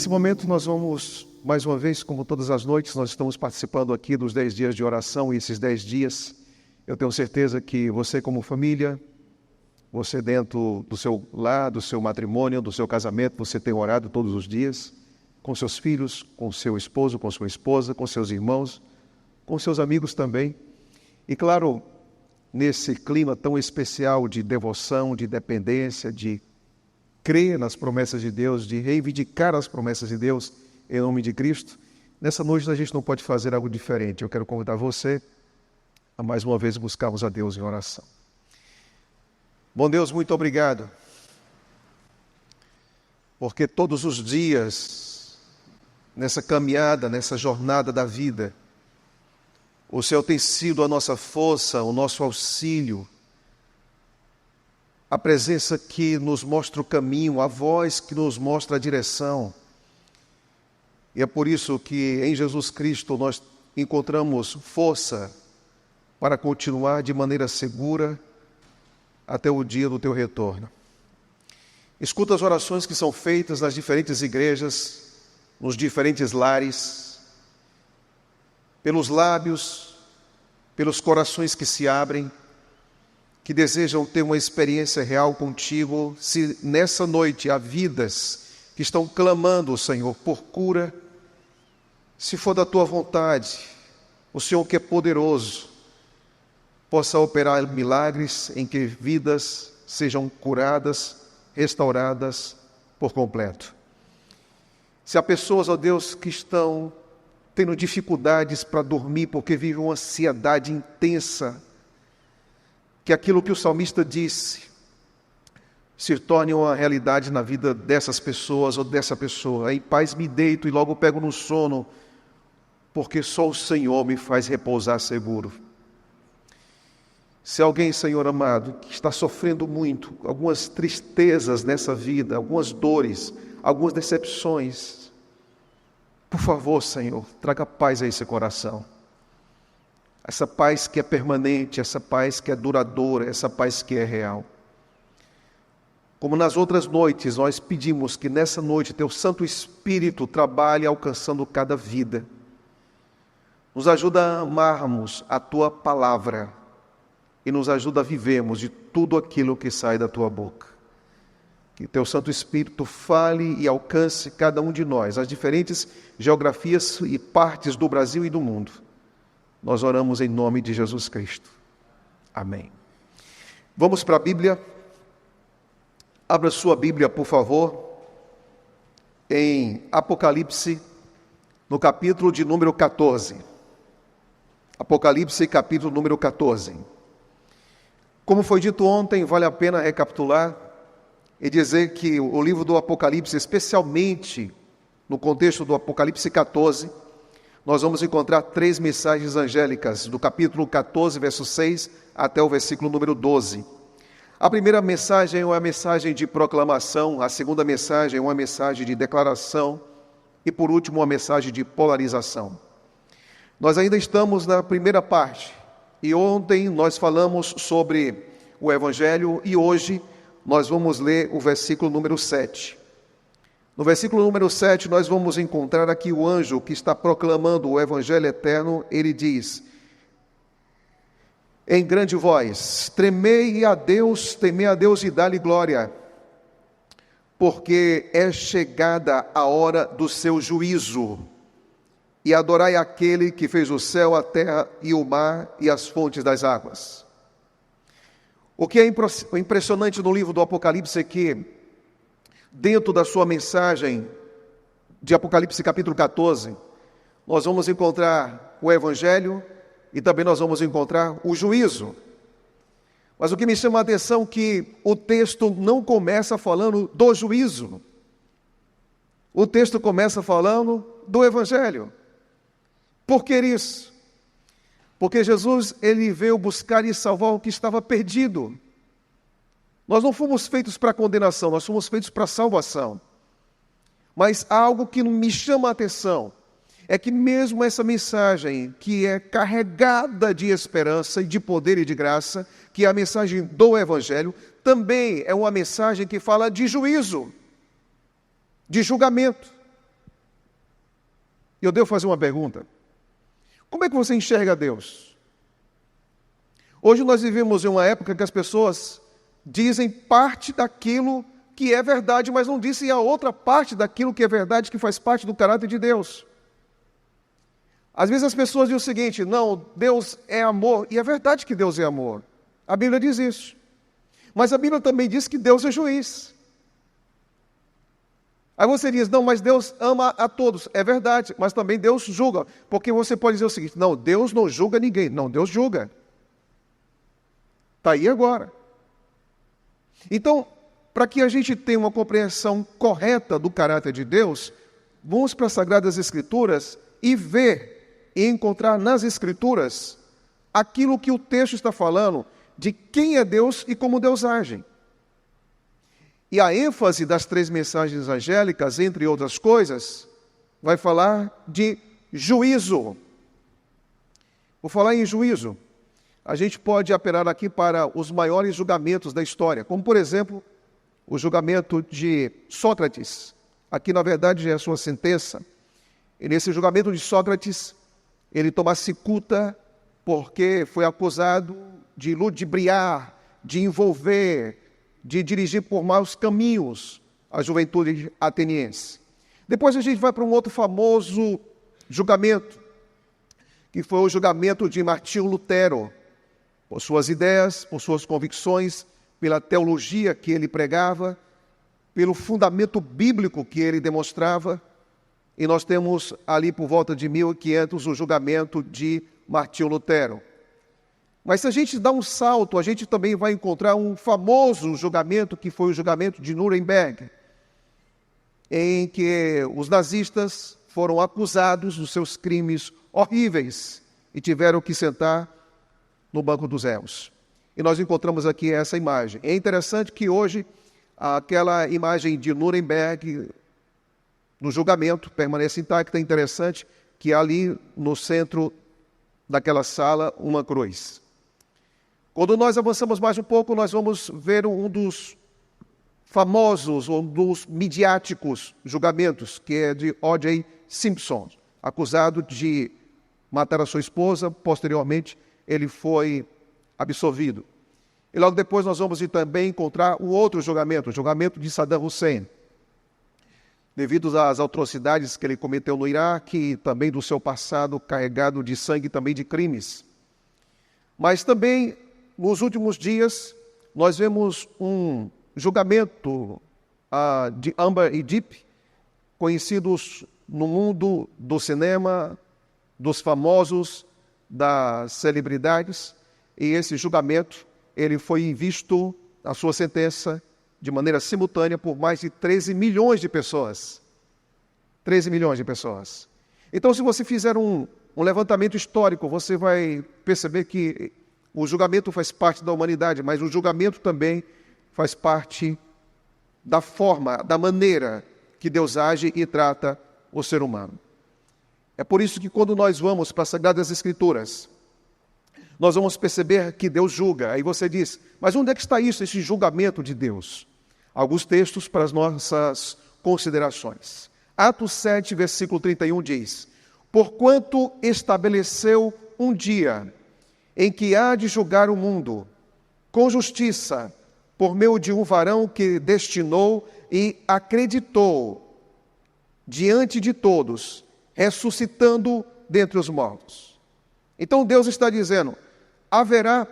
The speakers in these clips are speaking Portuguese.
Nesse momento nós vamos, mais uma vez, como todas as noites, nós estamos participando aqui dos 10 dias de oração, e esses 10 dias, eu tenho certeza que você como família, você dentro do seu lar, do seu matrimônio, do seu casamento, você tem orado todos os dias, com seus filhos, com seu esposo, com sua esposa, com seus irmãos, com seus amigos também. E claro, nesse clima tão especial de devoção, de dependência, de crer nas promessas de Deus, de reivindicar as promessas de Deus em nome de Cristo, nessa noite a gente não pode fazer algo diferente. Eu quero convidar você a mais uma vez buscarmos a Deus em oração. Bom Deus, muito obrigado, porque todos os dias, nessa caminhada, nessa jornada da vida, o Senhor tem sido a nossa força, o nosso auxílio, a presença que nos mostra o caminho, a voz que nos mostra a direção. E é por isso que em Jesus Cristo nós encontramos força para continuar de maneira segura até o dia do teu retorno. Escuta as orações que são feitas nas diferentes igrejas, nos diferentes lares, pelos lábios, pelos corações que se abrem, que desejam ter uma experiência real contigo. Se nessa noite há vidas que estão clamando, Senhor, por cura, se for da tua vontade, o Senhor que é poderoso, possa operar milagres em que vidas sejam curadas, restauradas por completo. Se há pessoas, ó Deus, que estão tendo dificuldades para dormir porque vivem uma ansiedade intensa, que aquilo que o salmista disse se torne uma realidade na vida dessas pessoas ou dessa pessoa. Em paz me deito e logo pego no sono, porque só o Senhor me faz repousar seguro. Se alguém, Senhor amado, que está sofrendo muito, algumas tristezas nessa vida, algumas dores, algumas decepções, por favor, Senhor, traga paz a esse coração. Essa paz que é permanente, essa paz que é duradoura, essa paz que é real. Como nas outras noites, nós pedimos que nessa noite teu Santo Espírito trabalhe alcançando cada vida. Nos ajuda a amarmos a tua palavra e nos ajuda a vivermos de tudo aquilo que sai da tua boca. Que teu Santo Espírito fale e alcance cada um de nós, as diferentes geografias e partes do Brasil e do mundo. Nós oramos em nome de Jesus Cristo. Amém. Vamos para a Bíblia. Abra sua Bíblia, por favor, em Apocalipse, no capítulo de número 14. Apocalipse, capítulo número 14. Como foi dito ontem, vale a pena recapitular e dizer que o livro do Apocalipse, especialmente no contexto do Apocalipse 14, nós vamos encontrar 3 mensagens angélicas, do capítulo 14, verso 6, até o versículo número 12. A primeira mensagem é uma mensagem de proclamação, a segunda mensagem é uma mensagem de declaração e, por último, uma mensagem de polarização. Nós ainda estamos na primeira parte e ontem nós falamos sobre o Evangelho e hoje nós vamos ler o versículo número 7. No versículo número 7, nós vamos encontrar aqui o anjo que está proclamando o Evangelho eterno. Ele diz, em grande voz, temei a Deus e dá-lhe glória, porque é chegada a hora do seu juízo, e adorai aquele que fez o céu, a terra e o mar e as fontes das águas. O que é impressionante no livro do Apocalipse é que, dentro da sua mensagem de Apocalipse capítulo 14, nós vamos encontrar o Evangelho e também nós vamos encontrar o juízo. Mas o que me chama a atenção é que o texto não começa falando do juízo. O texto começa falando do Evangelho. Por que isso? Porque Jesus, ele veio buscar e salvar o que estava perdido. Nós não fomos feitos para condenação, nós fomos feitos para salvação. Mas há algo que me chama a atenção, é que mesmo essa mensagem, que é carregada de esperança e de poder e de graça, que é a mensagem do Evangelho, também é uma mensagem que fala de juízo, de julgamento. E eu devo fazer uma pergunta. Como é que você enxerga Deus? Hoje nós vivemos em uma época que as pessoas dizem parte daquilo que é verdade, mas não dizem a outra parte daquilo que é verdade, que faz parte do caráter de Deus. Às vezes as pessoas dizem o seguinte: não, Deus é amor, e é verdade que Deus é amor. A Bíblia diz isso. Mas a Bíblia também diz que Deus é juiz. Aí você diz: não, mas Deus ama a todos. É verdade, mas também Deus julga. Porque você pode dizer o seguinte: não, Deus não julga ninguém. Não, Deus julga. Está aí agora. Então, para que a gente tenha uma compreensão correta do caráter de Deus, vamos para as Sagradas Escrituras e ver e encontrar nas Escrituras aquilo que o texto está falando de quem é Deus e como Deus age. E a ênfase das 3 mensagens angélicas, entre outras coisas, vai falar de juízo. Vou falar em juízo. A gente pode apelar aqui para os maiores julgamentos da história, como, por exemplo, o julgamento de Sócrates. Aqui, na verdade, é a sua sentença. E nesse julgamento de Sócrates, ele toma cicuta porque foi acusado de ludibriar, de envolver, de dirigir por maus caminhos a juventude ateniense. Depois a gente vai para um outro famoso julgamento, que foi o julgamento de Martinho Lutero, por suas ideias, por suas convicções, pela teologia que ele pregava, pelo fundamento bíblico que ele demonstrava. E nós temos ali por volta de 1500 o julgamento de Martinho Lutero. Mas se a gente dá um salto, a gente também vai encontrar um famoso julgamento, que foi o julgamento de Nuremberg, em que os nazistas foram acusados dos seus crimes horríveis e tiveram que sentar no banco dos réus. E nós encontramos aqui essa imagem. É interessante que hoje aquela imagem de Nuremberg no julgamento permanece intacta. É interessante que ali no centro daquela sala uma cruz. Quando nós avançamos mais um pouco, nós vamos ver um dos famosos, um dos midiáticos julgamentos, que é de O.J. Simpson, acusado de matar a sua esposa. Posteriormente, ele foi absolvido. E logo depois nós vamos também encontrar o outro julgamento, o julgamento de Saddam Hussein, devido às atrocidades que ele cometeu no Iraque e também do seu passado carregado de sangue e também de crimes. Mas também, nos últimos dias, nós vemos um julgamento de Amber e Deep, conhecidos no mundo do cinema, dos famosos, das celebridades, e esse julgamento, ele foi visto, a sua sentença, de maneira simultânea por mais de 13 milhões de pessoas. 13 milhões de pessoas. Então, se você fizer um levantamento histórico, você vai perceber que o julgamento faz parte da humanidade, mas o julgamento também faz parte da forma, da maneira que Deus age e trata o ser humano. É por isso que quando nós vamos para as Sagradas Escrituras, nós vamos perceber que Deus julga. Aí você diz: mas onde é que está isso, esse julgamento de Deus? Alguns textos para as nossas considerações. Atos 7, versículo 31 diz: porquanto estabeleceu um dia em que há de julgar o mundo com justiça, por meio de um varão que destinou e acreditou diante de todos, ressuscitando dentre os mortos. Então Deus está dizendo: haverá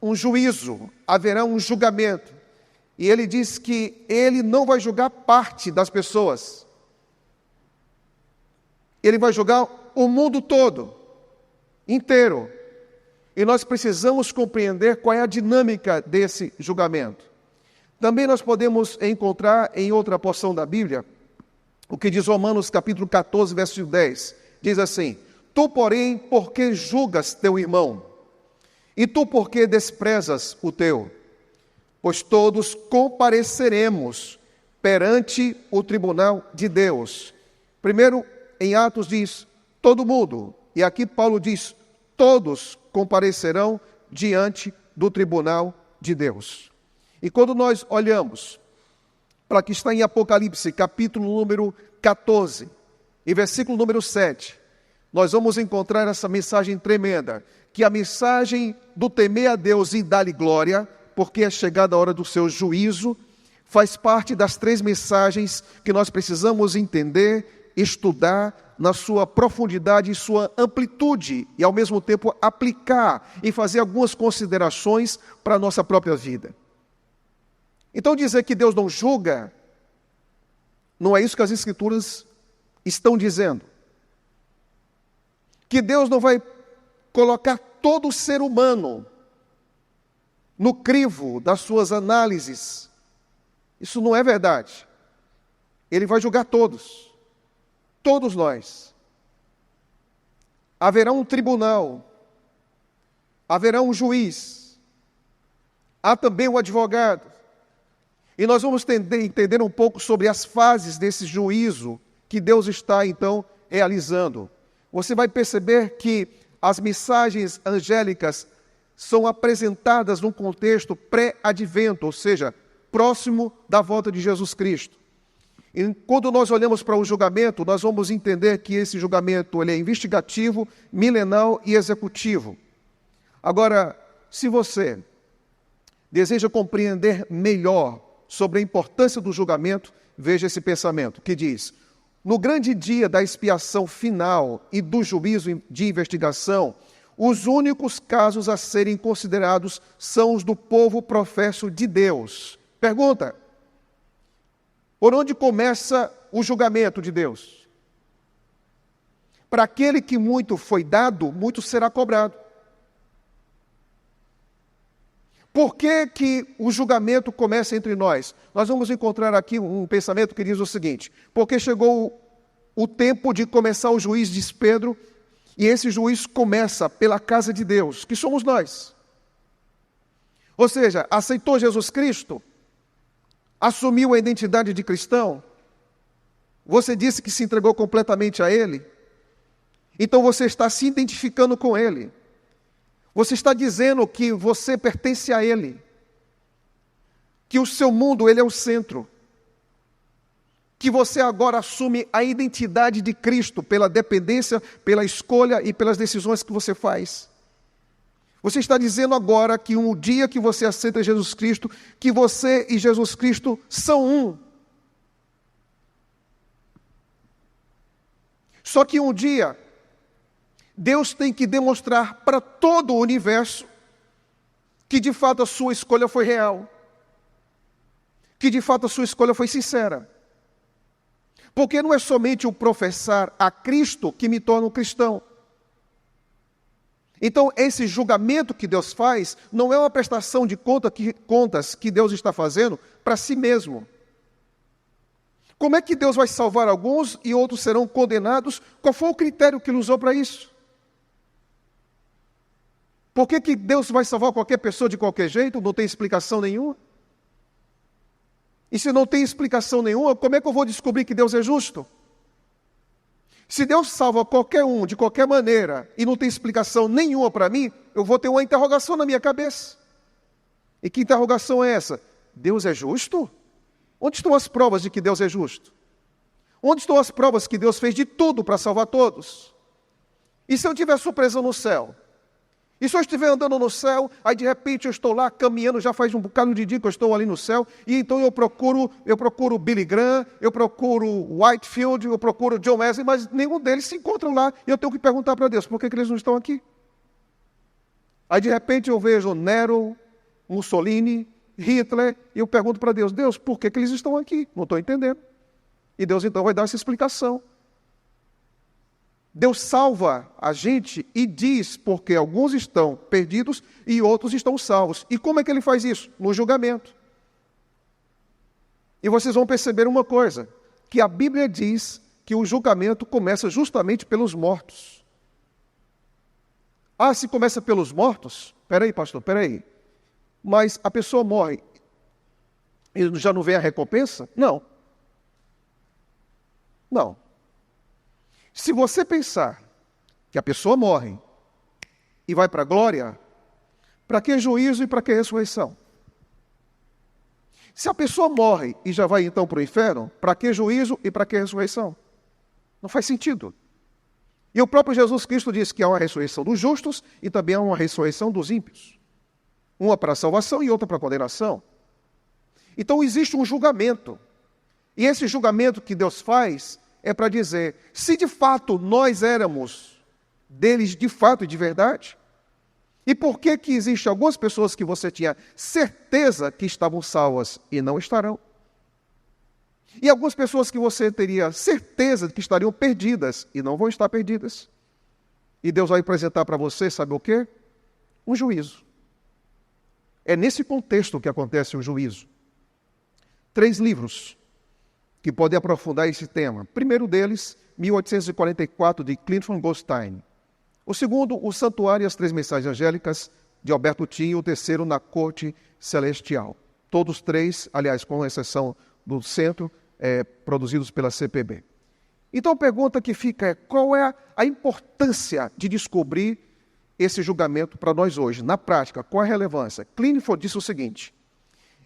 um juízo, haverá um julgamento. E ele diz que ele não vai julgar parte das pessoas. Ele vai julgar o mundo todo, inteiro. E nós precisamos compreender qual é a dinâmica desse julgamento. Também nós podemos encontrar em outra porção da Bíblia o que diz Romanos capítulo 14, verso 10. Diz assim: tu, porém, por que julgas teu irmão? E tu, por que desprezas o teu? Pois todos compareceremos perante o tribunal de Deus. Primeiro, em Atos diz todo mundo, e aqui Paulo diz todos comparecerão diante do tribunal de Deus. E quando nós olhamos para o que está em Apocalipse, capítulo número 14, E versículo número 7, nós vamos encontrar essa mensagem tremenda, que a mensagem do temer a Deus e dar-lhe glória, porque é chegada a hora do seu juízo, faz parte das 3 mensagens que nós precisamos entender, estudar na sua profundidade e sua amplitude, e ao mesmo tempo aplicar e fazer algumas considerações para a nossa própria vida. Então dizer que Deus não julga, não é isso que as Escrituras estão dizendo. Que Deus não vai colocar todo ser humano no crivo das suas análises. Isso não é verdade. Ele vai julgar todos. Todos nós. Haverá um tribunal. Haverá um juiz. Há também um advogado. E nós vamos entender um pouco sobre as fases desse juízo que Deus está, então, realizando. Você vai perceber que as mensagens angélicas são apresentadas num contexto pré-advento, ou seja, próximo da volta de Jesus Cristo. E quando nós olhamos para o julgamento, nós vamos entender que esse julgamento ele é investigativo, milenal e executivo. Agora, se você deseja compreender melhor sobre a importância do julgamento, veja esse pensamento, que diz: no grande dia da expiação final e do juízo de investigação, os únicos casos a serem considerados são os do povo professo de Deus. Pergunta: por onde começa o julgamento de Deus? Para aquele que muito foi dado, muito será cobrado. Por que o julgamento começa entre nós? Nós vamos encontrar aqui um pensamento que diz o seguinte: porque chegou o tempo de começar o juízo, diz Pedro, e esse juízo começa pela casa de Deus, que somos nós. Ou seja, aceitou Jesus Cristo? Assumiu a identidade de cristão? Você disse que se entregou completamente a Ele? Então você está se identificando com Ele. Você está dizendo que você pertence a Ele. Que o seu mundo, Ele é o centro. Que você agora assume a identidade de Cristo pela dependência, pela escolha e pelas decisões que você faz. Você está dizendo agora que um dia que você aceita Jesus Cristo, que você e Jesus Cristo são um. Só que um dia, Deus tem que demonstrar para todo o universo que de fato a sua escolha foi real. Que de fato a sua escolha foi sincera. Porque não é somente o professar a Cristo que me torna um cristão. Então, esse julgamento que Deus faz não é uma prestação de contas que Deus está fazendo para si mesmo. Como é que Deus vai salvar alguns e outros serão condenados? Qual foi o critério que ele usou para isso? Por que Deus vai salvar qualquer pessoa de qualquer jeito? Não tem explicação nenhuma. E se não tem explicação nenhuma, como é que eu vou descobrir que Deus é justo? Se Deus salva qualquer um de qualquer maneira e não tem explicação nenhuma para mim, eu vou ter uma interrogação na minha cabeça. E que interrogação é essa? Deus é justo? Onde estão as provas de que Deus é justo? Onde estão as provas que Deus fez de tudo para salvar todos? E se eu tiver surpresa no céu? E se eu estiver andando no céu, aí de repente eu estou lá caminhando, já faz um bocado de dia que eu estou ali no céu, e então eu procuro Billy Graham, eu procuro Whitefield, eu procuro John Wesley, mas nenhum deles se encontra lá, e eu tenho que perguntar para Deus, por que eles não estão aqui? Aí de repente eu vejo Nero, Mussolini, Hitler, e eu pergunto para Deus, Deus, por que eles estão aqui? Não estou entendendo. E Deus então vai dar essa explicação. Deus salva a gente e diz porque alguns estão perdidos e outros estão salvos. E como é que ele faz isso? No julgamento. E vocês vão perceber uma coisa, que a Bíblia diz que o julgamento começa justamente pelos mortos. Ah, se começa pelos mortos? Peraí, pastor, peraí. Mas a pessoa morre e já não vem a recompensa? Não. Não. Se você pensar que a pessoa morre e vai para a glória, para que juízo e para que ressurreição? Se a pessoa morre e já vai então para o inferno, para que juízo e para que ressurreição? Não faz sentido. E o próprio Jesus Cristo diz que há uma ressurreição dos justos e também há uma ressurreição dos ímpios. Uma para a salvação e outra para a condenação. Então existe um julgamento. E esse julgamento que Deus faz é para dizer, se de fato nós éramos deles de fato e de verdade, e por que que existem algumas pessoas que você tinha certeza que estavam salvas e não estarão? E algumas pessoas que você teria certeza de que estariam perdidas e não vão estar perdidas. E Deus vai apresentar para você, sabe o quê? Um juízo. É nesse contexto que acontece o juízo. 3 livros que podem aprofundar esse tema. O primeiro deles, 1844, de Clifford Goldstein. O segundo, O Santuário e as 3 Mensagens Angélicas, de Alberto Tim. O terceiro, Na Corte Celestial. Todos 3, aliás, com exceção do centro, produzidos pela CPB. Então a pergunta que fica é, qual é a importância de descobrir esse julgamento para nós hoje? Na prática, qual é a relevância? Clifford disse o seguinte,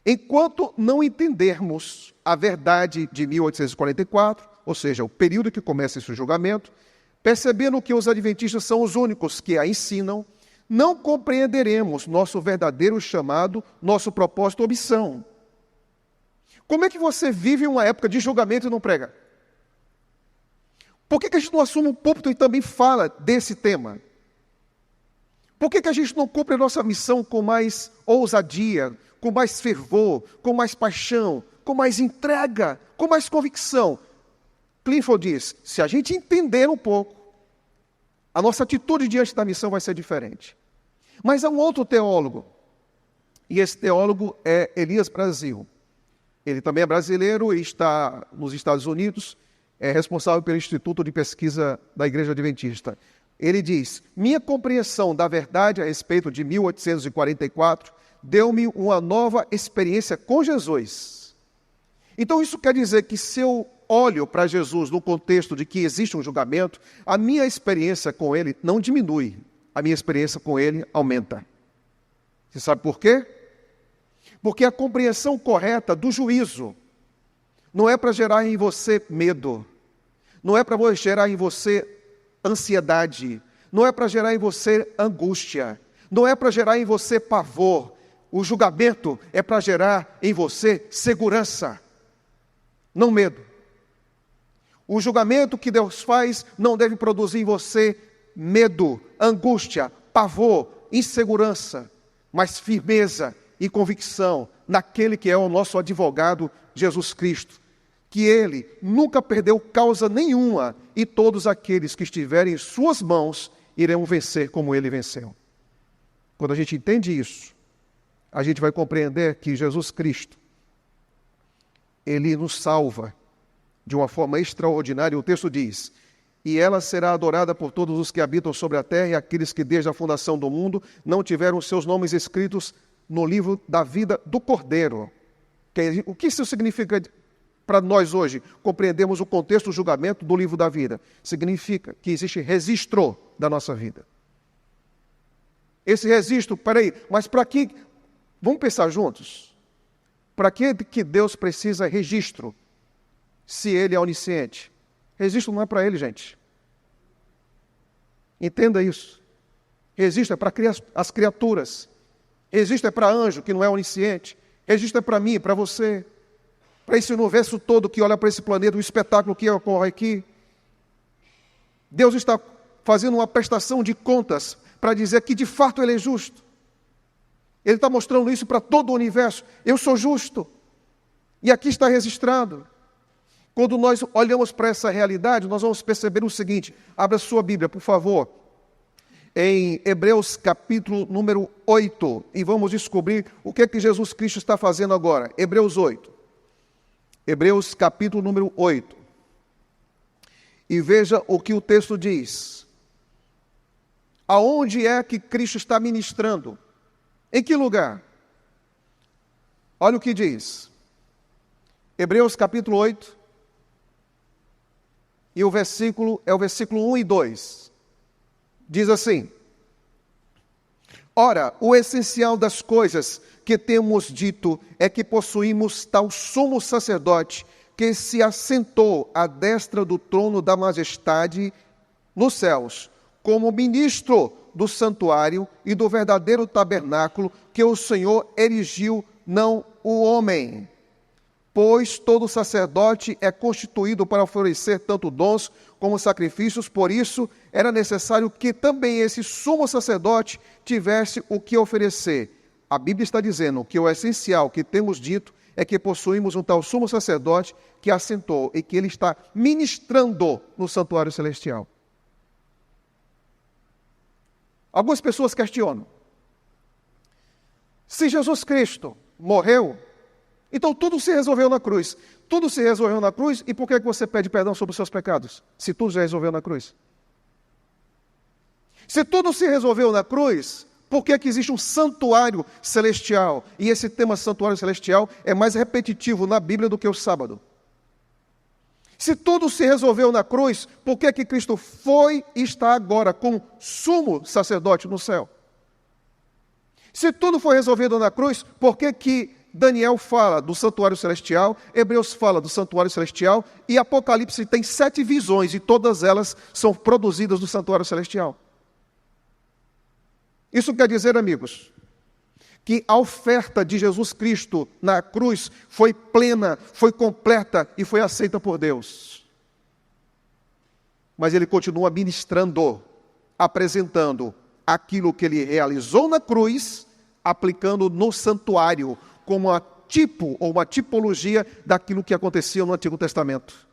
enquanto não entendermos a verdade de 1844, ou seja, o período que começa esse julgamento, percebendo que os adventistas são os únicos que a ensinam, não compreenderemos nosso verdadeiro chamado, nosso propósito ou missão. Como é que você vive uma época de julgamento e não prega? Por que a gente não assume um púlpito e também fala desse tema? Por que a gente não cumpre a nossa missão com mais ousadia, com mais fervor, com mais paixão, com mais entrega, com mais convicção? Clifford diz, se a gente entender um pouco, a nossa atitude diante da missão vai ser diferente. Mas há um outro teólogo, e esse teólogo é Elias Brasil. Ele também é brasileiro e está nos Estados Unidos, é responsável pelo Instituto de Pesquisa da Igreja Adventista. Ele diz, minha compreensão da verdade a respeito de 1844 deu-me uma nova experiência com Jesus. Então isso quer dizer que se eu olho para Jesus no contexto de que existe um julgamento, a minha experiência com ele não diminui, a minha experiência com ele aumenta. Você sabe por quê? Porque a compreensão correta do juízo não é para gerar em você medo, não é para gerar em você ansiedade, não é para gerar em você angústia, não é para gerar em você pavor. O julgamento é para gerar em você segurança, não medo. O julgamento que Deus faz não deve produzir em você medo, angústia, pavor, insegurança, mas firmeza e convicção naquele que é o nosso advogado, Jesus Cristo, que ele nunca perdeu causa nenhuma e todos aqueles que estiverem em suas mãos irão vencer como ele venceu. Quando a gente entende isso, a gente vai compreender que Jesus Cristo, ele nos salva de uma forma extraordinária. O texto diz, e ela será adorada por todos os que habitam sobre a terra e aqueles que desde a fundação do mundo não tiveram seus nomes escritos no livro da vida do Cordeiro. O que isso significa para nós hoje? Compreendemos o contexto do julgamento do livro da vida. Significa que existe registro da nossa vida. Esse registro, mas para que... Vamos pensar juntos? Para que Deus precisa registro, se Ele é onisciente? Registro não é para Ele, gente. Entenda isso. Registro é para as criaturas. Registro é para anjo, que não é onisciente. Registro é para mim, para você. Para esse universo todo que olha para esse planeta, o espetáculo que ocorre aqui. Deus está fazendo uma prestação de contas para dizer que de fato Ele é justo. Ele está mostrando isso para todo o universo. Eu sou justo. E aqui está registrado. Quando nós olhamos para essa realidade, nós vamos perceber o seguinte. Abra sua Bíblia, por favor. Em Hebreus capítulo número 8. E vamos descobrir o que é que Jesus Cristo está fazendo agora. Hebreus 8. Hebreus capítulo número 8. E veja o que o texto diz. Aonde é que Cristo está ministrando? Em que lugar? Olha o que diz. Hebreus capítulo 8. E o versículo é o versículo 1 e 2. Diz assim: ora, o essencial das coisas que temos dito é que possuímos tal sumo sacerdote que se assentou à destra do trono da majestade nos céus, como ministro do santuário e do verdadeiro tabernáculo que o Senhor erigiu, não o homem. Pois todo sacerdote é constituído para oferecer tanto dons como sacrifícios, por isso era necessário que também esse sumo sacerdote tivesse o que oferecer. A Bíblia está dizendo que o essencial que temos dito é que possuímos um tal sumo sacerdote que assentou e que ele está ministrando no santuário celestial. Algumas pessoas questionam: se Jesus Cristo morreu, então tudo se resolveu na cruz. Tudo se resolveu na cruz, e por que você pede perdão sobre os seus pecados, se tudo já resolveu na cruz? Se tudo se resolveu na cruz, por que existe um santuário celestial? E esse tema santuário celestial é mais repetitivo na Bíblia do que o sábado. Se tudo se resolveu na cruz, por que Cristo foi e está agora como sumo sacerdote no céu? Se tudo foi resolvido na cruz, por que Daniel fala do santuário celestial, Hebreus fala do santuário celestial e Apocalipse tem 7 visões e todas elas são produzidas no santuário celestial? Isso quer dizer, amigos, que a oferta de Jesus Cristo na cruz foi plena, foi completa e foi aceita por Deus. Mas ele continua ministrando, apresentando aquilo que ele realizou na cruz, aplicando no santuário, como uma tipo ou uma tipologia daquilo que acontecia no Antigo Testamento.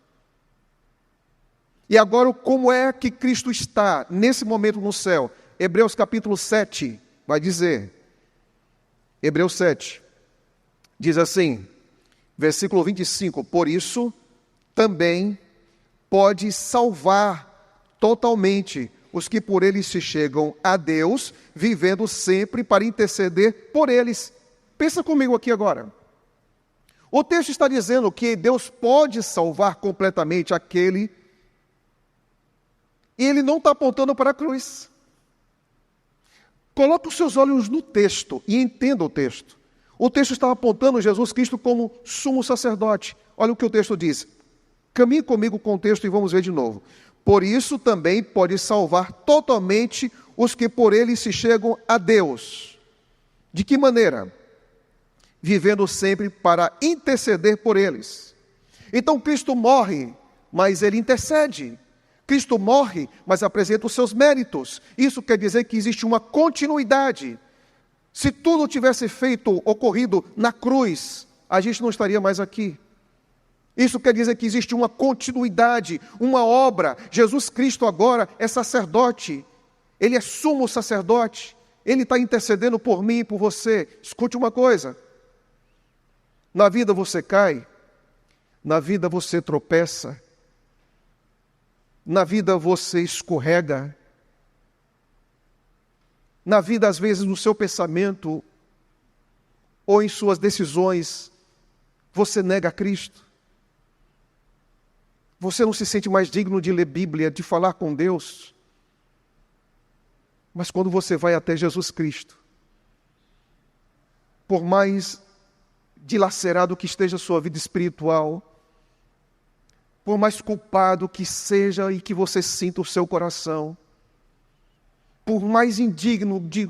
E agora, como é que Cristo está nesse momento no céu? Hebreus capítulo 7 vai dizer, Hebreus 7, diz assim, versículo 25, por isso também pode salvar totalmente os que por ele se chegam a Deus, vivendo sempre para interceder por eles. Pensa comigo aqui agora. O texto está dizendo que Deus pode salvar completamente aquele, e ele não está apontando para a cruz. Coloque os seus olhos no texto e entenda o texto. O texto está apontando Jesus Cristo como sumo sacerdote. Olha o que o texto diz. Caminhe comigo com o texto e vamos ver de novo. Por isso também pode salvar totalmente os que por ele se chegam a Deus. De que maneira? Vivendo sempre para interceder por eles. Então Cristo morre, mas ele intercede. Cristo morre, mas apresenta os seus méritos. Isso quer dizer que existe uma continuidade. Se tudo tivesse ocorrido na cruz, a gente não estaria mais aqui. Isso quer dizer que existe uma continuidade, uma obra. Jesus Cristo agora é sacerdote. Ele é sumo sacerdote. Ele está intercedendo por mim e por você. Escute uma coisa. Na vida você cai. Na vida você tropeça. Na vida você escorrega. Na vida, às vezes, no seu pensamento ou em suas decisões, você nega Cristo. Você não se sente mais digno de ler Bíblia, de falar com Deus. Mas quando você vai até Jesus Cristo, por mais dilacerado que esteja a sua vida espiritual, por mais culpado que seja e que você sinta o seu coração, por mais indigno de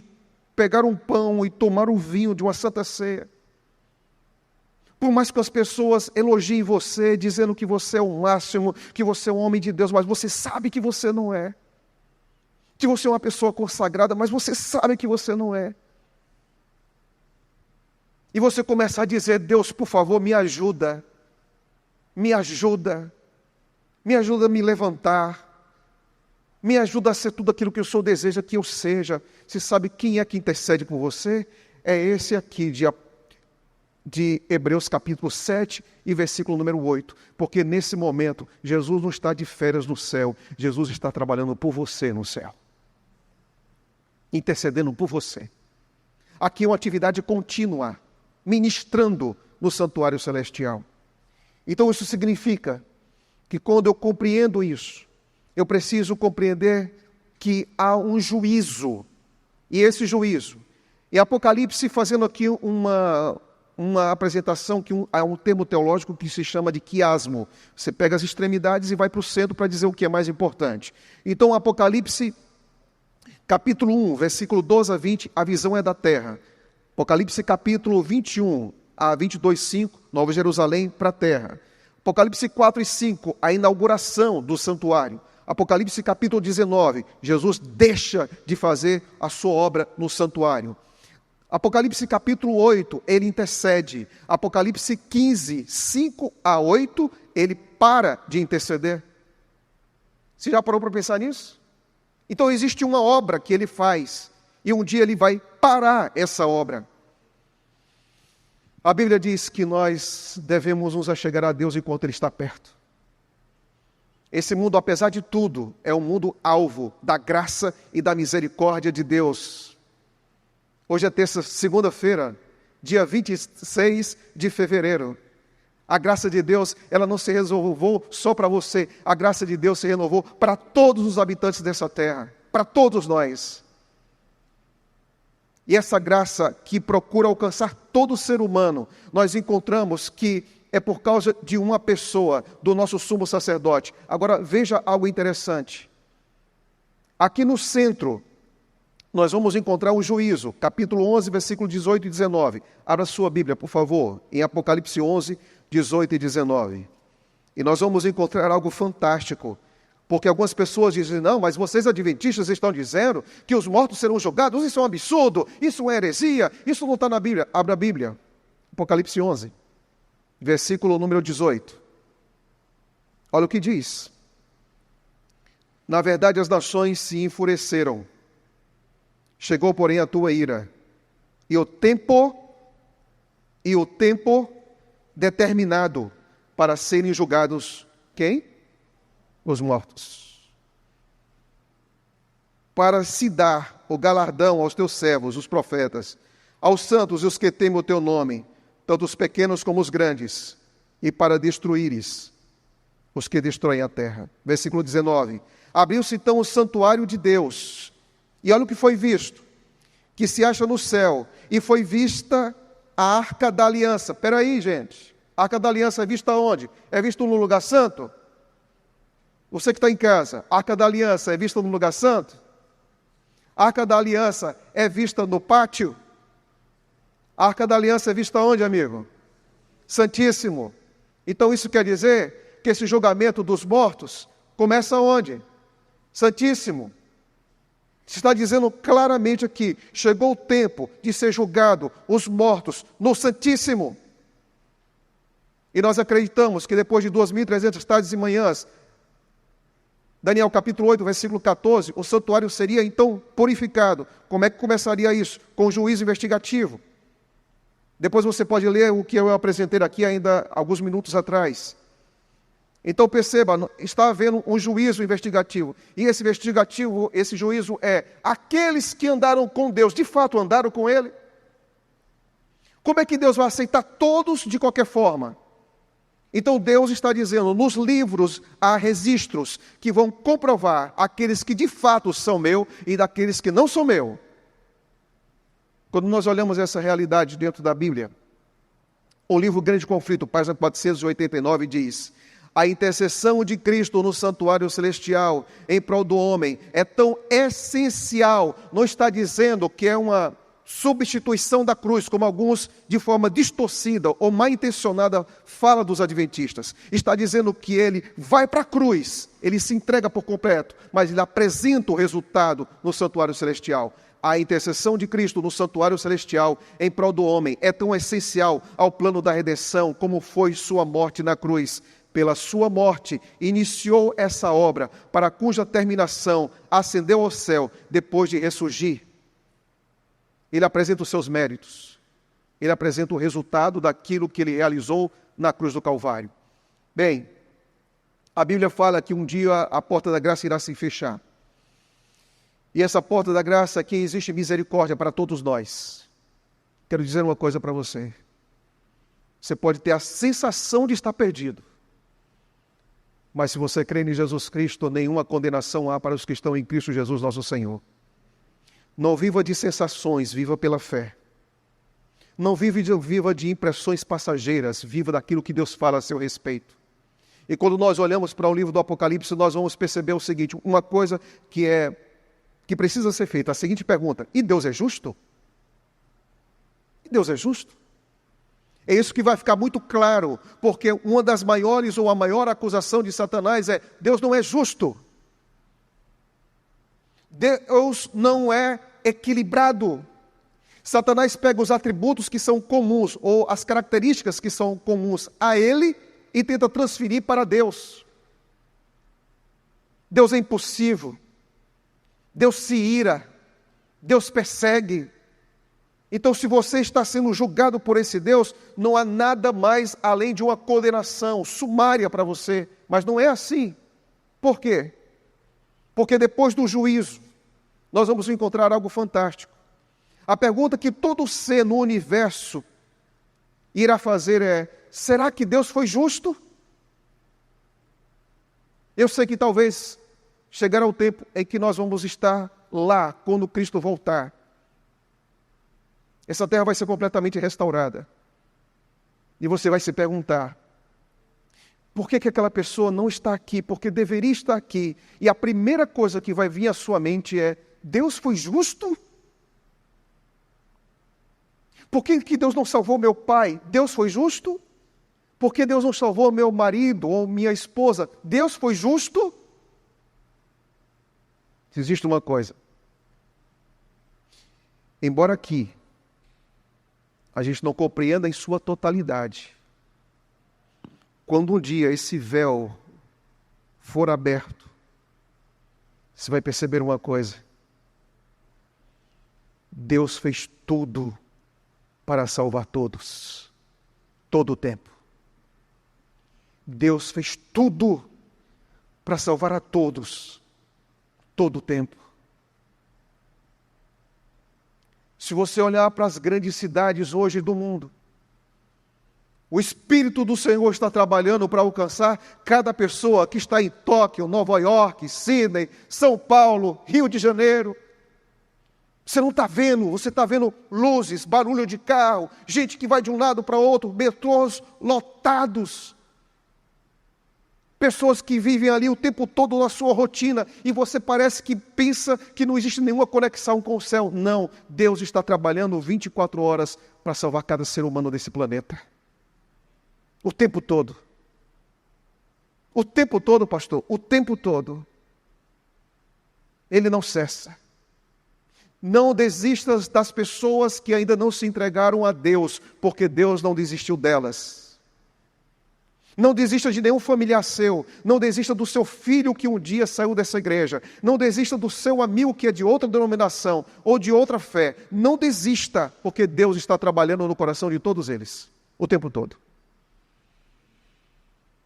pegar um pão e tomar um vinho de uma santa ceia, por mais que as pessoas elogiem você, dizendo que você é o máximo, que você é um homem de Deus, mas você sabe que você não é, que você é uma pessoa consagrada, mas você sabe que você não é. E você começa a dizer, Deus, por favor, me ajuda, me ajuda. Me ajuda a me levantar. Me ajuda a ser tudo aquilo que o Senhor deseja que eu seja. Você sabe quem é que intercede por você? É esse aqui de Hebreus capítulo 7 e versículo número 8. Porque nesse momento, Jesus não está de férias no céu. Jesus está trabalhando por você no céu. Intercedendo por você. Aqui é uma atividade contínua. Ministrando no santuário celestial. Então isso significa que quando eu compreendo isso, eu preciso compreender que há um juízo. E esse juízo, e Apocalipse fazendo aqui uma uma apresentação que há um termo teológico que se chama de quiasmo. Você pega as extremidades e vai para o centro para dizer o que é mais importante. Então, Apocalipse, capítulo 1, versículo 12 a 20, a visão é da terra. Apocalipse, capítulo 21 a 22, 5, Nova Jerusalém para a terra. Apocalipse 4 e 5, a inauguração do santuário. Apocalipse capítulo 19, Jesus deixa de fazer a sua obra no santuário. Apocalipse capítulo 8, ele intercede. Apocalipse 15, 5 a 8, ele para de interceder. Você já parou para pensar nisso? Então existe uma obra que ele faz, e um dia ele vai parar essa obra. A Bíblia diz que nós devemos nos achegar a Deus enquanto Ele está perto. Esse mundo, apesar de tudo, é um mundo alvo da graça e da misericórdia de Deus. Hoje é segunda-feira, dia 26 de fevereiro. A graça de Deus, ela não se renovou só para você. A graça de Deus se renovou para todos os habitantes dessa terra, para todos nós. E essa graça que procura alcançar todo ser humano, nós encontramos que é por causa de uma pessoa, do nosso sumo sacerdote. Agora, veja algo interessante. Aqui no centro, nós vamos encontrar o juízo, capítulo 11, versículo 18 e 19. Abra sua Bíblia, por favor, em Apocalipse 11, 18 e 19. E nós vamos encontrar algo fantástico. Porque algumas pessoas dizem, não, mas vocês adventistas estão dizendo que os mortos serão julgados. Isso é um absurdo, isso é heresia, isso não está na Bíblia. Abra a Bíblia, Apocalipse 11, versículo número 18. Olha o que diz. Na verdade, as nações se enfureceram. Chegou, porém, a tua ira. E o tempo determinado para serem julgados, quem? Os mortos. Para se dar o galardão aos teus servos, os profetas, aos santos e os que temem o teu nome, tanto os pequenos como os grandes, e para destruíres os que destroem a terra. Versículo 19. Abriu-se então o santuário de Deus, e olha o que foi visto, que se acha no céu, e foi vista a Arca da Aliança. Espera aí, gente. A Arca da Aliança é vista onde? É vista no lugar santo? Você que está em casa, a Arca da Aliança é vista no lugar santo? A Arca da Aliança é vista no pátio? A Arca da Aliança é vista onde, amigo? Santíssimo. Então isso quer dizer que esse julgamento dos mortos começa onde? Santíssimo. Se está dizendo claramente aqui, chegou o tempo de ser julgado os mortos no Santíssimo. E nós acreditamos que depois de 2.300 tardes e manhãs, Daniel capítulo 8, versículo 14, o santuário seria então purificado. Como é que começaria isso? Com o juízo investigativo. Depois você pode ler o que eu apresentei aqui ainda alguns minutos atrás. Então perceba, está havendo um juízo investigativo. E esse juízo é aqueles que andaram com Deus, de fato andaram com Ele. Como é que Deus vai aceitar todos de qualquer forma? Então Deus está dizendo, nos livros há registros que vão comprovar aqueles que de fato são meu e daqueles que não são meu. Quando nós olhamos essa realidade dentro da Bíblia, o livro Grande Conflito, página 489, diz: a intercessão de Cristo no santuário celestial em prol do homem é tão essencial. Não está dizendo que é uma substituição da cruz, como alguns, de forma distorcida ou mal intencionada, fala dos adventistas. Está dizendo que ele vai para a cruz, ele se entrega por completo, mas ele apresenta o resultado no santuário celestial. A intercessão de Cristo no santuário celestial em prol do homem é tão essencial ao plano da redenção como foi sua morte na cruz. Pela sua morte, iniciou essa obra, para cuja terminação ascendeu ao céu depois de ressurgir. Ele apresenta os seus méritos. Ele apresenta o resultado daquilo que ele realizou na cruz do Calvário. Bem, a Bíblia fala que um dia a porta da graça irá se fechar. E essa porta da graça aqui existe misericórdia para todos nós. Quero dizer uma coisa para você. Você pode ter a sensação de estar perdido. Mas se você crê em Jesus Cristo, nenhuma condenação há para os que estão em Cristo Jesus, nosso Senhor. Não viva de sensações, viva pela fé. Não viva de impressões passageiras, viva daquilo que Deus fala a seu respeito. E quando nós olhamos para o livro do Apocalipse, nós vamos perceber o seguinte, uma coisa que precisa ser feita, a seguinte pergunta: e Deus é justo? E Deus é justo? É isso que vai ficar muito claro, porque uma das maiores ou a maior acusação de Satanás é: Deus não é justo. Deus não é equilibrado. Satanás pega os atributos que são comuns, ou as características que são comuns a ele, e tenta transferir para Deus. Deus é impulsivo. Deus se ira. Deus persegue. Então, se você está sendo julgado por esse Deus, não há nada mais além de uma condenação sumária para você. Mas não é assim. Por quê? Porque depois do juízo, nós vamos encontrar algo fantástico. A pergunta que todo ser no universo irá fazer é: será que Deus foi justo? Eu sei que talvez chegará o tempo em que nós vamos estar lá, quando Cristo voltar. Essa terra vai ser completamente restaurada. E você vai se perguntar: por que aquela pessoa não está aqui? Porque deveria estar aqui. E a primeira coisa que vai vir à sua mente é: Deus foi justo? Por que Deus não salvou meu pai? Deus foi justo? Por que Deus não salvou meu marido ou minha esposa? Deus foi justo? Existe uma coisa. Embora aqui a gente não compreenda em sua totalidade, quando um dia esse véu for aberto, você vai perceber uma coisa: Deus fez tudo para salvar todos, todo o tempo. Deus fez tudo para salvar a todos, todo o tempo. Se você olhar para as grandes cidades hoje do mundo, o Espírito do Senhor está trabalhando para alcançar cada pessoa que está em Tóquio, Nova York, Sydney, São Paulo, Rio de Janeiro. Você não está vendo, você está vendo luzes, barulho de carro, gente que vai de um lado para outro, metrôs lotados. Pessoas que vivem ali o tempo todo na sua rotina, e você parece que pensa que não existe nenhuma conexão com o céu. Não, Deus está trabalhando 24 horas para salvar cada ser humano desse planeta. O tempo todo. O tempo todo, pastor, o tempo todo. Ele não cessa. Não desistas das pessoas que ainda não se entregaram a Deus, porque Deus não desistiu delas. Não desista de nenhum familiar seu. Não desista do seu filho que um dia saiu dessa igreja. Não desista do seu amigo que é de outra denominação ou de outra fé. Não desista, porque Deus está trabalhando no coração de todos eles, o tempo todo.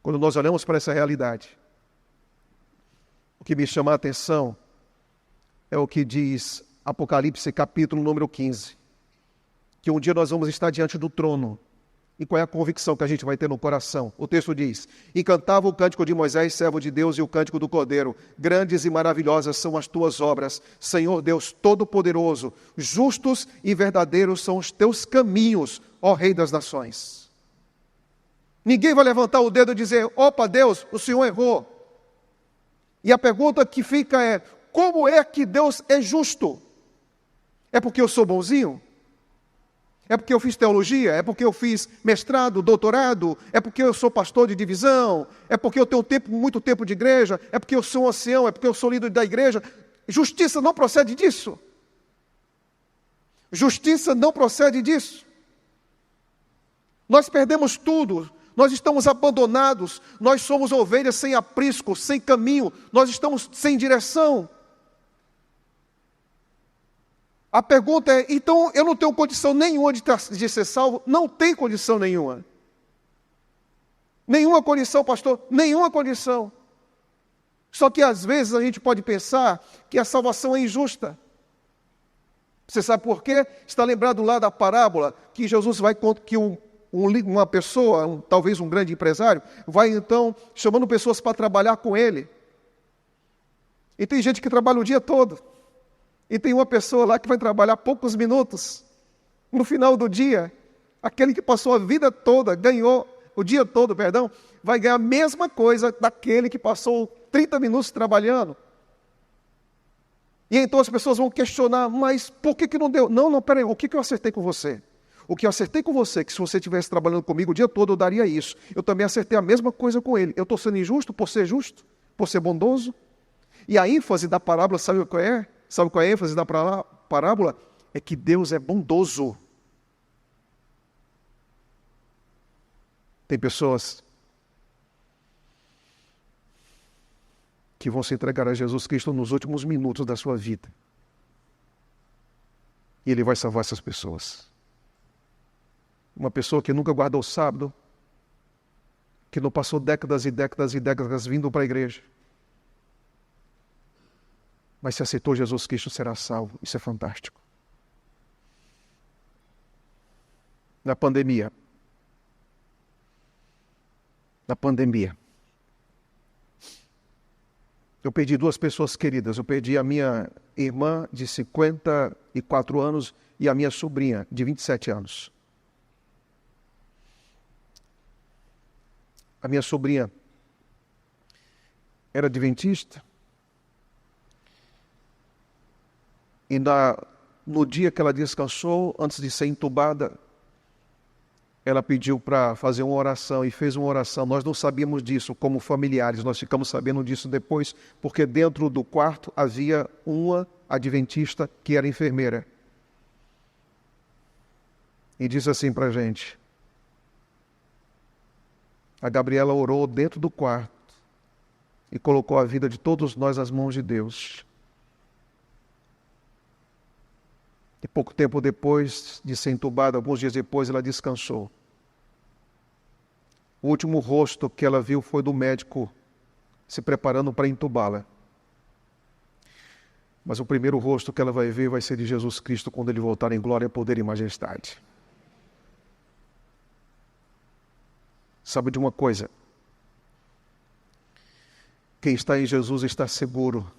Quando nós olhamos para essa realidade, o que me chama a atenção é o que diz Apocalipse capítulo número 15, que um dia nós vamos estar diante do trono. E qual é a convicção que a gente vai ter no coração? O texto diz: e cantava o cântico de Moisés, servo de Deus, e o cântico do Cordeiro: grandes e maravilhosas são as tuas obras, Senhor Deus Todo-Poderoso, justos e verdadeiros são os teus caminhos, ó Rei das Nações. Ninguém vai levantar o dedo e dizer: opa, Deus, o Senhor errou. E a pergunta que fica é: como é que Deus é justo? É porque eu sou bonzinho? É porque eu fiz teologia? É porque eu fiz mestrado, doutorado? É porque eu sou pastor de divisão? É porque eu tenho muito tempo de igreja? É porque eu sou um ancião? É porque eu sou líder da igreja? Justiça não procede disso. Justiça não procede disso. Nós perdemos tudo. Nós estamos abandonados. Nós somos ovelhas sem aprisco, sem caminho. Nós estamos sem direção. A pergunta é: então eu não tenho condição nenhuma de ser salvo? Não tem condição nenhuma. Nenhuma condição, pastor, nenhuma condição. Só que às vezes a gente pode pensar que a salvação é injusta. Você sabe por quê? Está lembrado lá da parábola que Jesus vai contar que uma pessoa, talvez um grande empresário, vai então chamando pessoas para trabalhar com ele. E tem gente que trabalha o dia todo. E tem uma pessoa lá que vai trabalhar poucos minutos. No final do dia, Aquele que passou a vida toda, ganhou o dia todo, perdão, vai ganhar a mesma coisa daquele que passou 30 minutos trabalhando. E então as pessoas vão questionar, mas por que não deu? Não, peraí, o que eu acertei com você? O que eu acertei com você, que se você estivesse trabalhando comigo o dia todo, eu daria isso. Eu também acertei a mesma coisa com ele. Eu estou sendo injusto por ser justo? Por ser bondoso? E a ênfase da parábola, sabe qual é? Sabe qual é a ênfase da parábola? É que Deus é bondoso. Tem pessoas que vão se entregar a Jesus Cristo nos últimos minutos da sua vida. E Ele vai salvar essas pessoas. Uma pessoa que nunca guardou o sábado, que não passou décadas e décadas e décadas vindo para a igreja, mas se aceitou Jesus Cristo, será salvo. Isso é fantástico. Na pandemia, eu perdi duas pessoas queridas. Eu perdi a minha irmã de 54 anos e a minha sobrinha de 27 anos. A minha sobrinha era adventista e no dia que ela descansou, antes de ser entubada, ela pediu para fazer uma oração e fez uma oração. Nós não sabíamos disso como familiares, nós ficamos sabendo disso depois, porque dentro do quarto havia uma adventista que era enfermeira. E disse assim para a gente: a Gabriela orou dentro do quarto e colocou a vida de todos nós nas mãos de Deus. E pouco tempo depois de ser entubada, alguns dias depois, ela descansou. O último rosto que ela viu foi do médico se preparando para entubá-la. Mas o primeiro rosto que ela vai ver vai ser de Jesus Cristo quando Ele voltar em glória, poder e majestade. Sabe de uma coisa? Quem está em Jesus está seguro,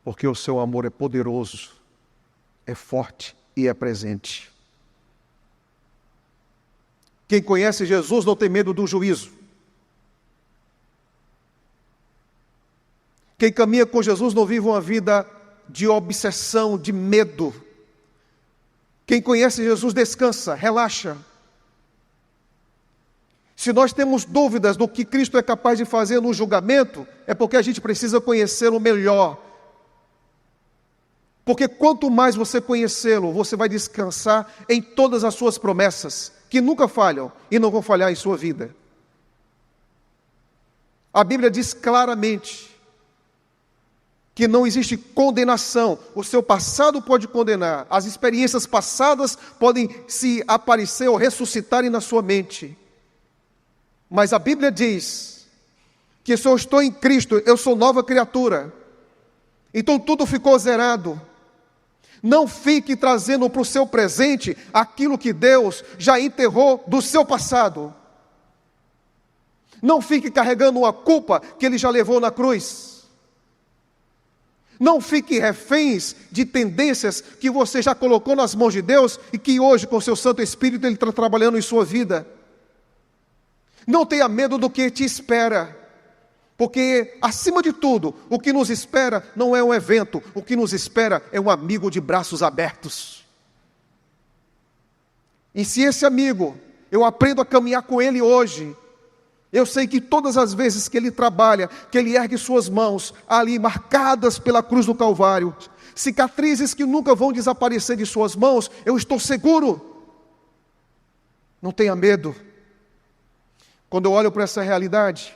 porque o seu amor é poderoso, é forte e é presente. Quem conhece Jesus não tem medo do juízo. Quem caminha com Jesus não vive uma vida de obsessão, de medo. Quem conhece Jesus descansa, relaxa. Se nós temos dúvidas do que Cristo é capaz de fazer no julgamento, é porque a gente precisa conhecê-lo melhor. Porque quanto mais você conhecê-lo, você vai descansar em todas as suas promessas, que nunca falham e não vão falhar em sua vida. A Bíblia diz claramente que não existe condenação. O seu passado pode condenar, as experiências passadas podem se aparecer ou ressuscitarem na sua mente. Mas a Bíblia diz que se eu estou em Cristo, eu sou nova criatura. Então tudo ficou zerado. Não fique trazendo para o seu presente aquilo que Deus já enterrou do seu passado. Não fique carregando uma culpa que Ele já levou na cruz. Não fique reféns de tendências que você já colocou nas mãos de Deus e que hoje, com o seu Santo Espírito, Ele está trabalhando em sua vida. Não tenha medo do que te espera, porque, acima de tudo, o que nos espera não é um evento, o que nos espera é um amigo de braços abertos. E se esse amigo, eu aprendo a caminhar com ele hoje, eu sei que todas as vezes que ele trabalha, que ele ergue suas mãos, ali marcadas pela cruz do Calvário, cicatrizes que nunca vão desaparecer de suas mãos, eu estou seguro. Não tenha medo. Quando eu olho para essa realidade,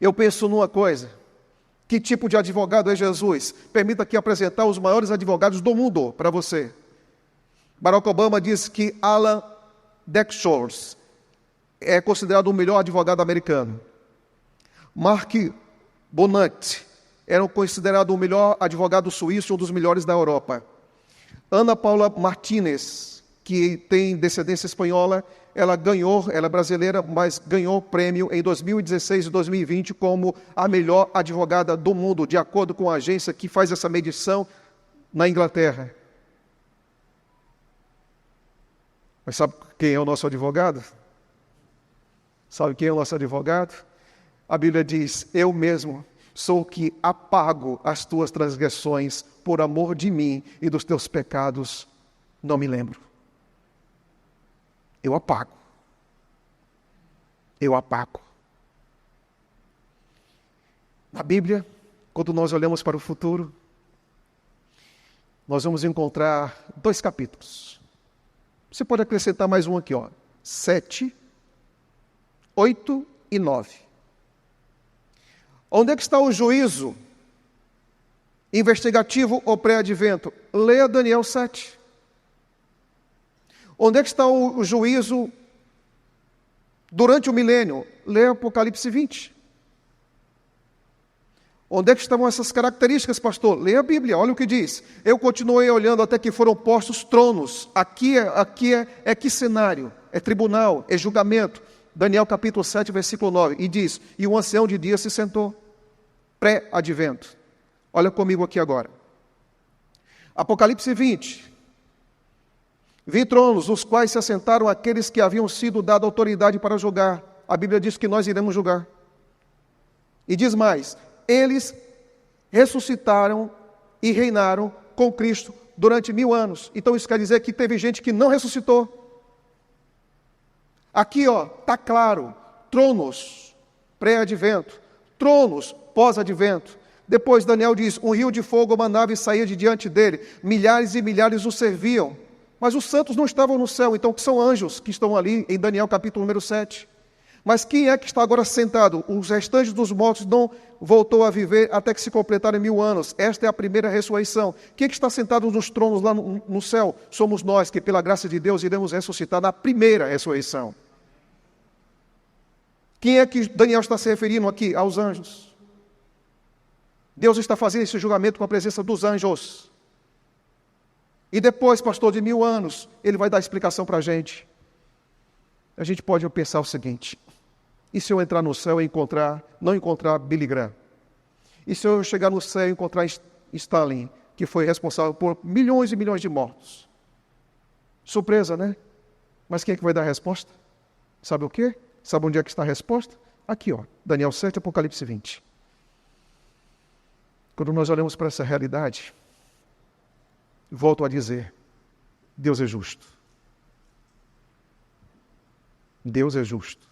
eu penso numa coisa: que tipo de advogado é Jesus? Permita aqui apresentar os maiores advogados do mundo para você. Barack Obama diz que Alan Dershowitz é considerado o melhor advogado americano. Mark Bonatti era considerado o melhor advogado suíço, um dos melhores da Europa. Ana Paula Martínez, que tem descendência espanhola, ela é brasileira, mas ganhou prêmio em 2016 e 2020 como a melhor advogada do mundo, de acordo com a agência que faz essa medição na Inglaterra. Mas sabe quem é o nosso advogado? Sabe quem é o nosso advogado? A Bíblia diz: eu mesmo sou o que apago as tuas transgressões por amor de mim, e dos teus pecados não me lembro. Eu apago. Eu apago. Na Bíblia, quando nós olhamos para o futuro, nós vamos encontrar 2 capítulos. Você pode acrescentar mais um aqui, 7, 8 e 9. Onde é que está o juízo investigativo ou pré-advento? Leia Daniel 7. Onde é que está o juízo durante o milênio? Leia Apocalipse 20. Onde é que estavam essas características, pastor? Leia a Bíblia, olha o que diz. Eu continuei olhando até que foram postos tronos. Aqui é que cenário? É tribunal, é julgamento. Daniel capítulo 7, versículo 9. E diz: e um ancião de dia se sentou. Pré-advento. Olha comigo aqui agora. Apocalipse 20. Vi tronos, nos quais se assentaram aqueles que haviam sido dado autoridade para julgar. A Bíblia diz que nós iremos julgar. E diz mais: eles ressuscitaram e reinaram com Cristo durante 1000 anos. Então isso quer dizer que teve gente que não ressuscitou. Aqui, está claro: tronos, pré-advento, tronos, pós-advento. Depois Daniel diz: um rio de fogo emanava e saía de diante dele, milhares e milhares o serviam. Mas os santos não estavam no céu, então que são anjos que estão ali em Daniel capítulo número 7. Mas quem é que está agora sentado? Os restantes dos mortos não voltou a viver até que se completarem 1000 anos. Esta é a primeira ressurreição. Quem é que está sentado nos tronos lá no céu? Somos nós que, pela graça de Deus, iremos ressuscitar na primeira ressurreição. Quem é que Daniel está se referindo aqui? Aos anjos. Deus está fazendo esse julgamento com a presença dos anjos. E depois, pastor, de 1000 anos, ele vai dar explicação para a gente. A gente pode pensar o seguinte: e se eu entrar no céu e não encontrar Billy Graham? E se eu chegar no céu e encontrar Stalin, que foi responsável por milhões e milhões de mortos? Surpresa, né? Mas quem é que vai dar a resposta? Sabe o quê? Sabe onde é que está a resposta? Aqui, Daniel 7, Apocalipse 20. Quando nós olhamos para essa realidade, volto a dizer: Deus é justo. Deus é justo.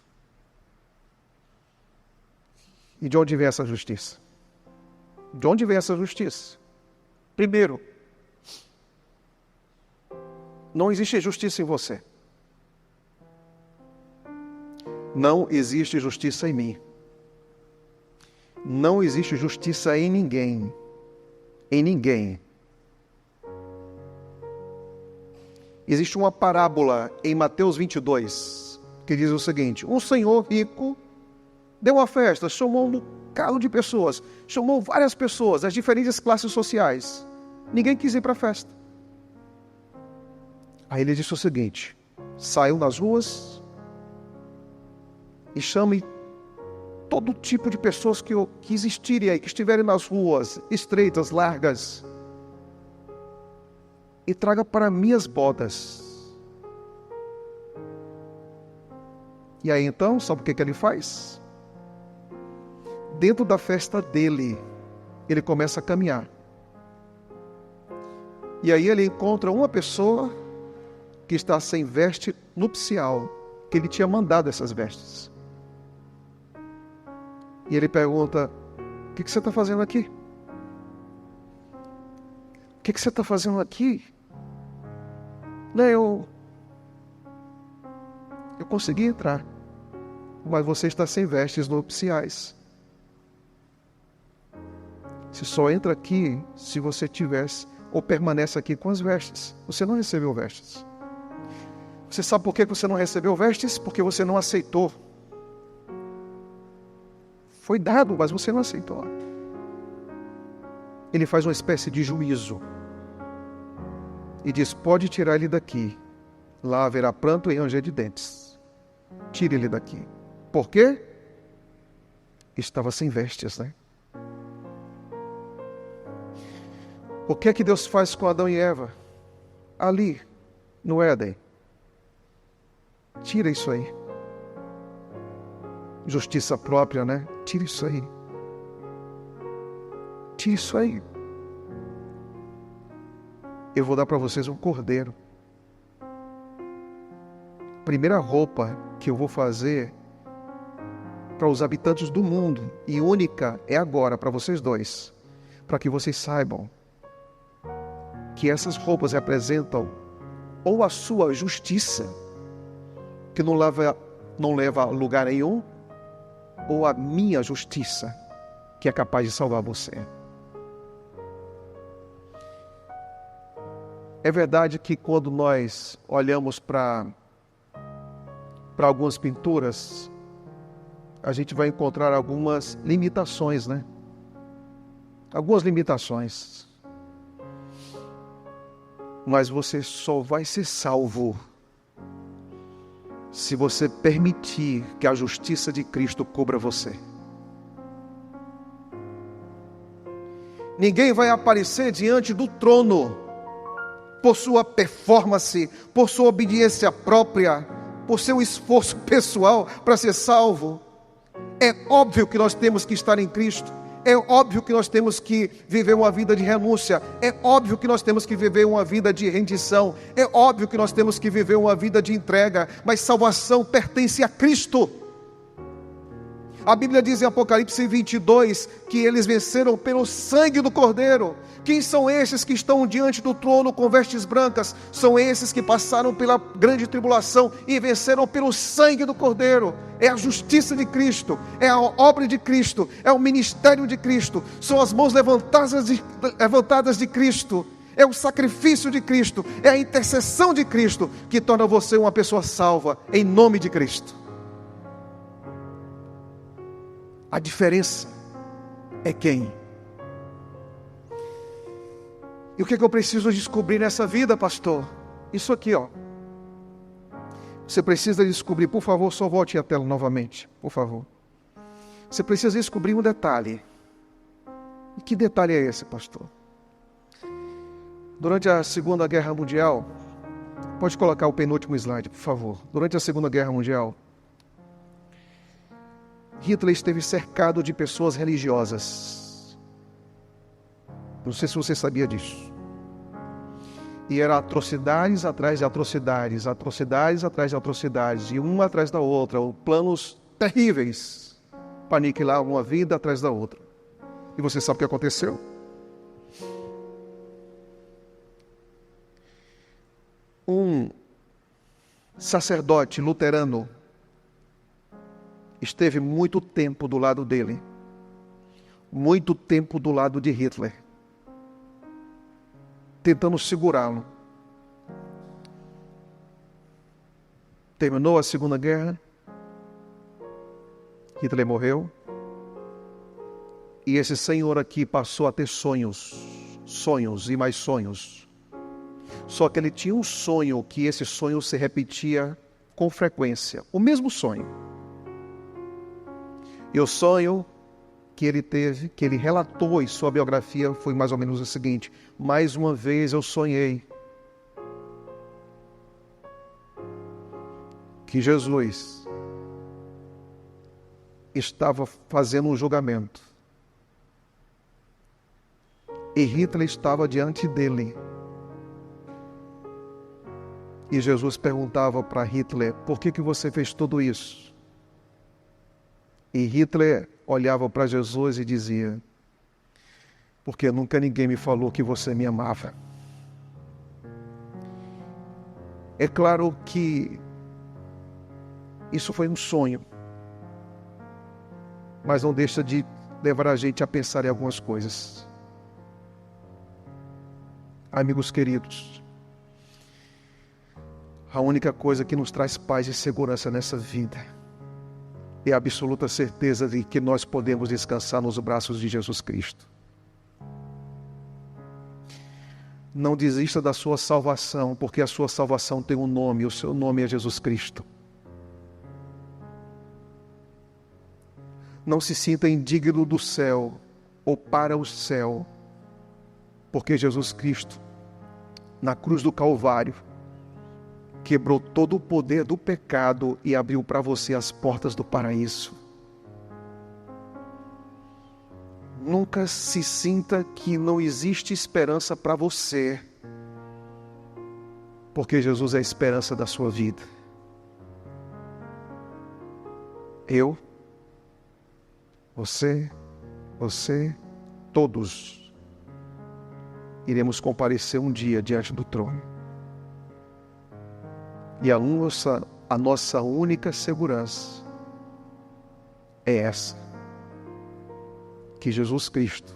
E de onde vem essa justiça? De onde vem essa justiça? Primeiro, não existe justiça em você. Não existe justiça em mim. Não existe justiça em ninguém. Em ninguém. Existe uma parábola em Mateus 22, que diz o seguinte: um senhor rico deu uma festa, chamou um bocado de pessoas, chamou várias pessoas, das diferentes classes sociais. Ninguém quis ir para a festa. Aí ele disse o seguinte: saiam nas ruas e chame todo tipo de pessoas que existirem aí, que estiverem nas ruas, estreitas, largas, e traga para minhas bodas. E aí então, sabe o que ele faz? Dentro da festa dele, ele começa a caminhar. E aí ele encontra uma pessoa que está sem veste nupcial, que ele tinha mandado essas vestes. E ele pergunta: o que você está fazendo aqui? O que você está fazendo aqui? Eu consegui entrar, mas você está sem vestes nupciais. Você só entra aqui se você tivesse ou permanece aqui com as vestes. Você não recebeu vestes. Você sabe por que você não recebeu vestes? Porque você não aceitou. Foi dado, mas você não aceitou. Ele faz uma espécie de juízo e diz: pode tirar ele daqui. Lá haverá pranto e ranger de dentes. Tire ele daqui. Por quê? Estava sem vestes, né? O que é que Deus faz com Adão e Eva? Ali, no Éden. Tira isso aí. Justiça própria, né? Tira isso aí. Tira isso aí. Eu vou dar para vocês um cordeiro. Primeira roupa que eu vou fazer para os habitantes do mundo, e única é agora para vocês dois, para que vocês saibam que essas roupas representam ou a sua justiça, que não leva a lugar nenhum, ou a minha justiça, que é capaz de salvar você. É verdade que quando nós olhamos para algumas pinturas, a gente vai encontrar algumas limitações, né? Algumas limitações. Mas você só vai ser salvo se você permitir que a justiça de Cristo cubra você. Ninguém vai aparecer diante do trono por sua performance, por sua obediência própria, por seu esforço pessoal para ser salvo. É óbvio que nós temos que estar em Cristo. É óbvio que nós temos que viver uma vida de renúncia. É óbvio que nós temos que viver uma vida de rendição. É óbvio que nós temos que viver uma vida de entrega. Mas salvação pertence a Cristo. A Bíblia diz em Apocalipse 22 que eles venceram pelo sangue do Cordeiro. Quem são esses que estão diante do trono com vestes brancas? São esses que passaram pela grande tribulação e venceram pelo sangue do Cordeiro. É a justiça de Cristo, é a obra de Cristo, é o ministério de Cristo, são as mãos levantadas de Cristo, é o sacrifício de Cristo, é a intercessão de Cristo que torna você uma pessoa salva em nome de Cristo. A diferença é quem? E o que eu preciso descobrir nessa vida, pastor? Isso aqui, ó. Você precisa descobrir, por favor, só volte a tela novamente, por favor. Você precisa descobrir um detalhe. E que detalhe é esse, pastor? Durante a Segunda Guerra Mundial, pode colocar o penúltimo slide, por favor. Durante a Segunda Guerra Mundial, Hitler esteve cercado de pessoas religiosas. Não sei se você sabia disso. E era atrocidades atrás de atrocidades, atrocidades atrás de atrocidades, e uma atrás da outra, planos terríveis para aniquilar uma vida atrás da outra. E você sabe o que aconteceu? Um sacerdote luterano esteve muito tempo do lado dele, muito tempo do lado de Hitler, tentando segurá-lo. Terminou a Segunda Guerra, Hitler morreu, e esse senhor aqui passou a ter sonhos e mais sonhos. Só que ele tinha um sonho, que esse sonho se repetia com frequência, o mesmo sonho. E o sonho que ele teve, que ele relatou em sua biografia, foi mais ou menos o seguinte: mais uma vez eu sonhei que Jesus estava fazendo um julgamento e Hitler estava diante dele. E Jesus perguntava para Hitler: por que você fez tudo isso? E Hitler olhava para Jesus e dizia: porque nunca ninguém me falou que você me amava. É claro que isso foi um sonho, mas não deixa de levar a gente a pensar em algumas coisas. Amigos queridos, a única coisa que nos traz paz e segurança nessa vida é a absoluta certeza de que nós podemos descansar nos braços de Jesus Cristo. Não desista da sua salvação, porque a sua salvação tem um nome, o seu nome é Jesus Cristo. Não se sinta indigno do céu ou para o céu, porque Jesus Cristo, na cruz do Calvário, quebrou todo o poder do pecado e abriu para você as portas do paraíso. Nunca se sinta que não existe esperança para você, porque Jesus é a esperança da sua vida. Eu, você, todos iremos comparecer um dia diante do trono. E a nossa única segurança é essa: que Jesus Cristo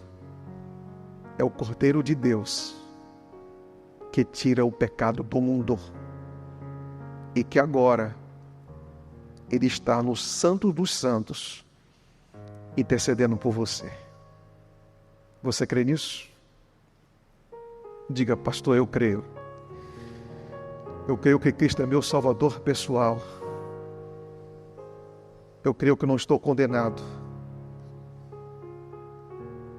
é o Cordeiro de Deus que tira o pecado do mundo e que agora Ele está no Santo dos Santos intercedendo por você. Você crê nisso? Diga: pastor, eu creio. Eu creio que Cristo é meu Salvador pessoal. Eu creio que não estou condenado.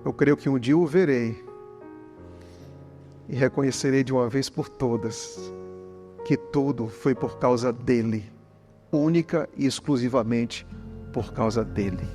Eu creio que um dia o verei e reconhecerei de uma vez por todas que tudo foi por causa dele, única e exclusivamente por causa dele.